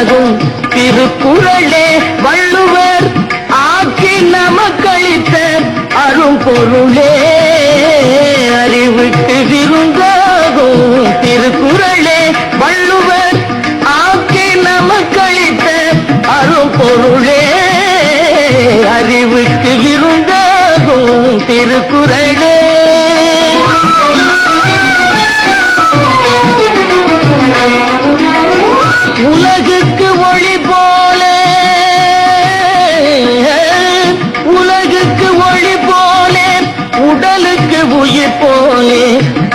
விருந்தாகும் திருக்குறளே வள்ளுவர் ஆக்கி நமக்களித்த அரும்பொருளே. அறிவுக்கு விருந்தாகும் திருக்குறளே வள்ளுவர் ஆக்கி நமக்களித்த அரும்பொருளே. அறிவுக்கு விருந்தாகும் திருக்குறளே. உலகுக்கு ஒளி போல உலகுக்கு ஒளி போல உடலுக்கு உயிர் போலே.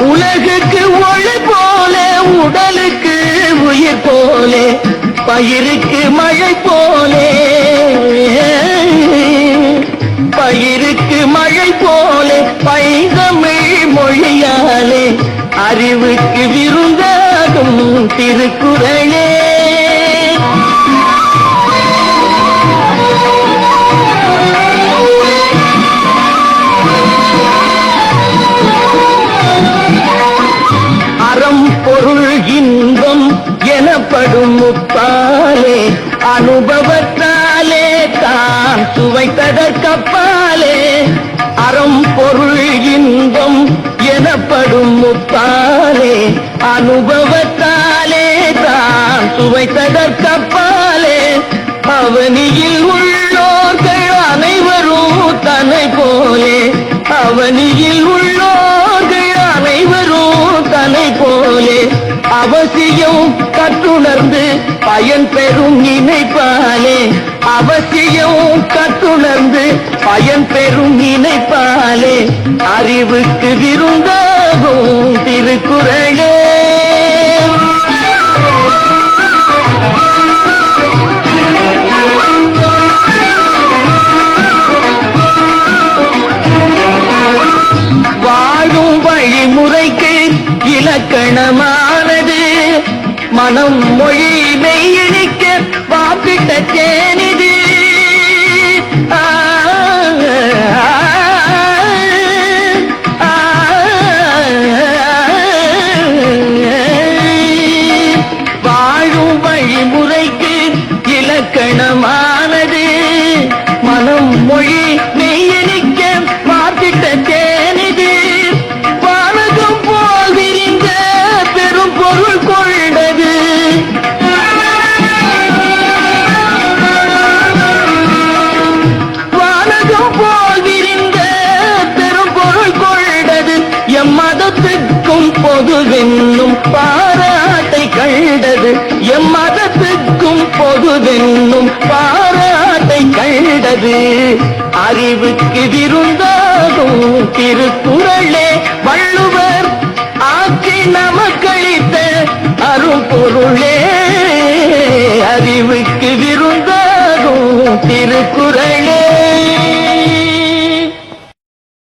உலகுக்கு ஒளி போல உடலுக்கு உயிர் போலே. பயிருக்கு மழை போலே பயிருக்கு மழை போலே பைந்தமிழ் மொழியாலே. அறிவுக்கு விருந்தாகும் திருக்குறளே. அறம் பொருள் இன்பம் எனப்படும் முப்பாலே. அனுபவத்தாலே தான் சுவைத்ததற்கப்பாலே. அறம் பொருள் இன்பம் எனப்படும் முப்பாலே. அனுபவத்தாலே தான் சுவைத்ததற்கப்பாலே. அவனியில் உள்ளோர்கள் அனைவரும் தன்னை போலே. அவனியில் உள்ளோர்கள் அனைவரும் தன்னை போலே. அவசியம் கற்றுணர்ந்து பயன் பெறும் நினைப்பாலே. அவசியம் கற்றுணர்ந்து பயன் பெறும் நினைப்பாலே. அறிவுக்கு விருந்தாகும் திருக்குறளே. வாழும் வழிமுறைக்கு இலக்கணமானது மனம் மொழி மெய்யணிக்க வாப்பிட்ட தேனிது. வாழும் வழிமுறைக்கு இலக்கணமானது மனம் மொழி மெய்யணிக்க வாப்பிட்ட தேனிது. வானகம் போல் விரிந்த பெரும் பொருள் கொண்டது. வானகம் போல் விரிந்த பெரும் பொருள் கொண்டது. எம்மதத்துக்கும் பொதுவென்னும் பாராட்டை கண்டது. எம்மதத்துக்கும் பொதுவென்னும் பாராட்டை கண்டது. அறிவுக்கு விருந்தாகும் திருக்குறளே வள்ளுவர் ஆக்கி நமக்களித்த அரும்பொருளே.